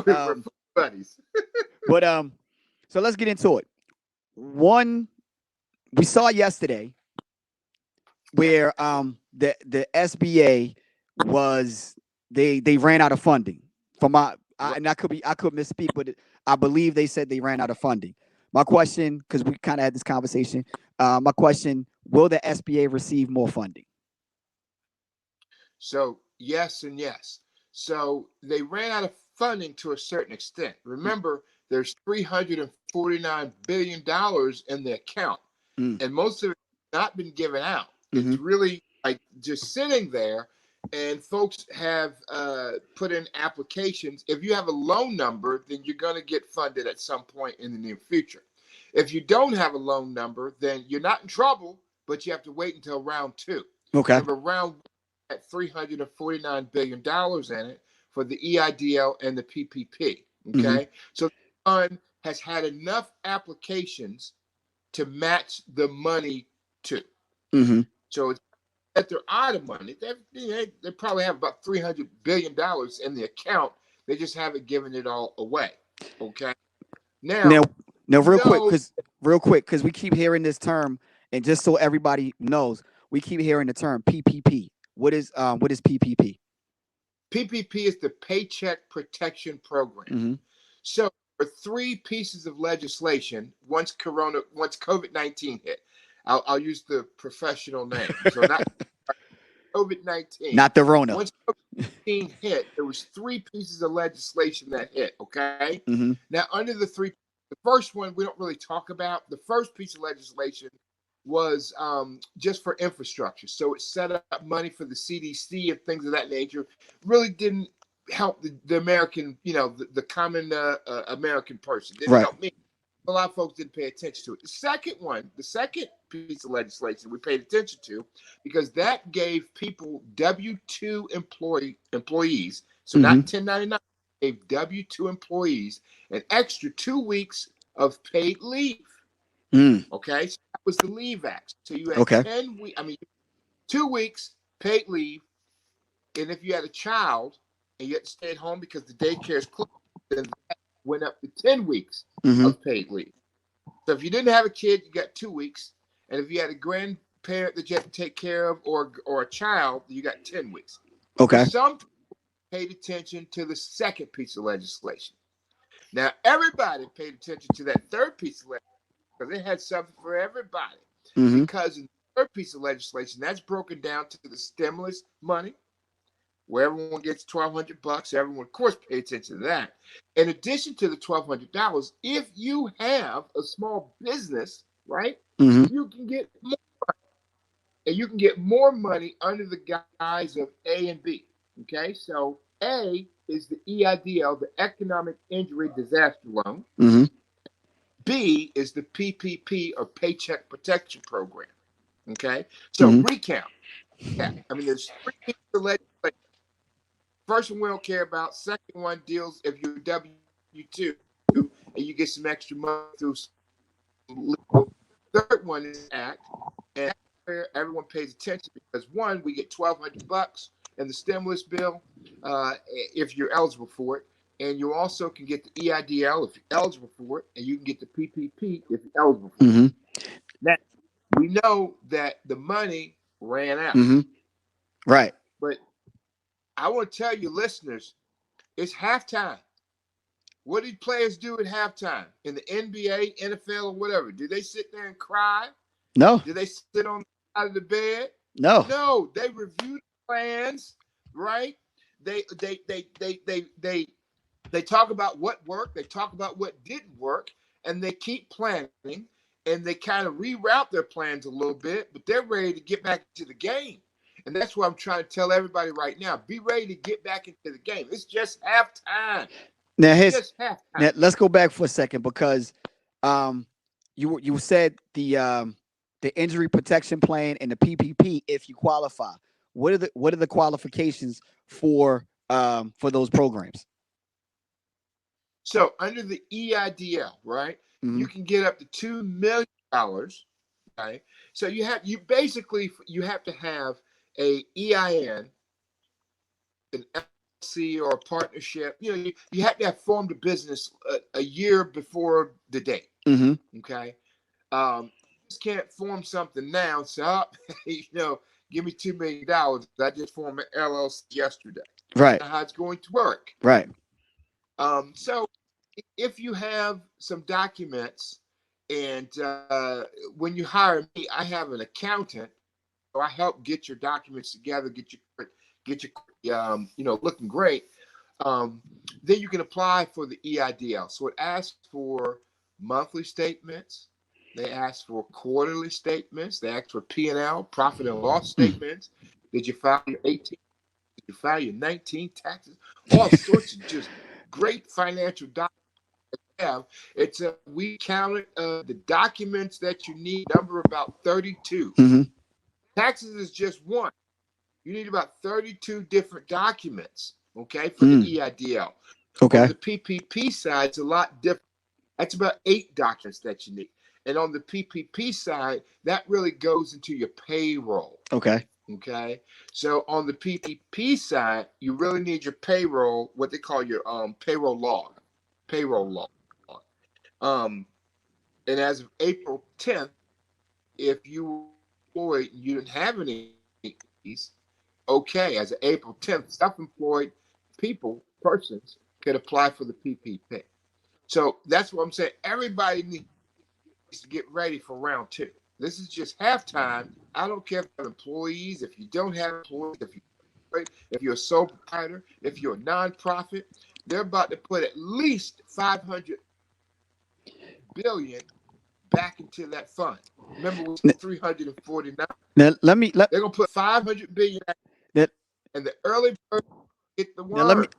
We're buddies. But so let's get into it. One we saw yesterday where the SBA was they ran out of funding for and I could misspeak, but I believe they said they ran out of funding. My question, because we kind of had this conversation, my question: will the SBA receive more funding? So yes and yes. So they ran out of funding to a certain extent. Remember, there's $349 billion in the account, Mm. and most of it has not been given out. Mm-hmm. It's really like just sitting there, and folks have put in applications. If you have a loan number, then you're going to get funded at some point in the near future. If you don't have a loan number, then you're not in trouble, but you have to wait until round two. Okay. Remember, round at $349 billion in it for the EIDL and the PPP. Okay. Mm-hmm. So the fund has had enough applications to match the money to. Mm-hmm. So it's that they're out of money. They probably have about $300 billion in the account. They just haven't given it all away. Okay. Now real quick, because we keep hearing this term, and just so everybody knows, we keep hearing the term PPP. What is PPP? PPP is the Paycheck Protection Program. Mm-hmm. So for three pieces of legislation, once COVID-19 hit, I'll use the professional name. So not COVID-19. Not the Rona. Once COVID-19 hit, there was three pieces of legislation that hit, okay? Mm-hmm. Now, under the first one we don't really talk about. The first piece of legislation was just for infrastructure. So it set up money for the CDC and things of that nature. Really didn't help the American, the common American person. Didn't help me. A lot of folks didn't pay attention to it. The second piece of legislation we paid attention to, because that gave people W-2 employees, so not 1099, gave W-2 employees an extra 2 weeks of paid leave. Okay, so that was the Leave Act. So you had 2 weeks paid leave, and if you had a child and you had to stay at home because the daycare is closed, then that went up to 10 weeks of paid leave. So if you didn't have a kid, you got 2 weeks, and if you had a grandparent that you had to take care of or a child, you got 10 weeks. Okay. Some people paid attention to the second piece of legislation. Now everybody paid attention to that third piece of legislation, because it had something for everybody. Mm-hmm. Because in the third piece of legislation, that's broken down to the stimulus money, where everyone gets $1,200. Everyone, of course, pay attention to that. In addition to the $1,200, if you have a small business, right, you can get more money. And you can get more money under the guise of A and B. Okay, so A is the EIDL, the Economic Injury Disaster Loan. Mm-hmm. B is the PPP, or Paycheck Protection Program. Okay, so recount. Yeah, I mean, there's three pieces of legislation. First one we don't care about. Second one deals if you're W-2 and you get some extra money through legal. Third one is Act, and that's where everyone pays attention, because one, we get $1,200 in the stimulus bill if you're eligible for it. And you also can get the EIDL if you're eligible for it, and you can get the PPP if you're eligible for it. Now, we know that the money ran out. Right. But I want to tell you, listeners, it's halftime. What did players do at halftime in the NBA, NFL, or whatever? Do they sit there and cry? No. Do they sit on the side of the bed? No. No. They review plans, right? They talk about what worked, they talk about what didn't work, and they keep planning, and they kind of reroute their plans a little bit, but they're ready to get back into the game. And that's what I'm trying to tell everybody right now. Be ready to get back into the game. It's just halftime. Now, let's go back for a second, because you said the injury protection plan and the PPP, if you qualify. What are the qualifications for those programs? So under the EIDL, right, you can get up to $2 million, right? So you have to have a EIN, an or a partnership, you have to have formed a business a year before the date. Mm-hmm. Okay. Just can't form something now. So, give me $2 million. I just formed an LLC yesterday. Right. That's not how it's going to work. Right. So if you have some documents, and when you hire me, I have an accountant, so I help get your documents together, get you looking great. Then you can apply for the EIDL. So it asks for monthly statements. They ask for quarterly statements. They ask for P&L, profit and loss statements. Did you file your 18? Did you file your 19 taxes? All sorts of just great financial documents. It's we counted the documents that you need. Number about 32. Mm-hmm. Taxes is just one. You need about 32 different documents. Okay, for the EIDL. Okay. On the PPP side, it's a lot different. That's about 8 documents that you need. And on the PPP side, that really goes into your payroll. Okay. Okay. So on the PPP side, you really need your payroll, what they call your payroll log. And as of April 10th, if you were employed and you didn't have any of these, okay, as of April 10th, self-employed persons could apply for the PPP. So that's what I'm saying. Everybody needs to get ready for round 2. This is just halftime. I don't care if you have employees, if you don't have employees, if you're a sole proprietor, if you're a nonprofit, they're about to put at least $500 billion back into that fund. Remember, we said 349. Now they're gonna put $500 billion, and the early bird get the word.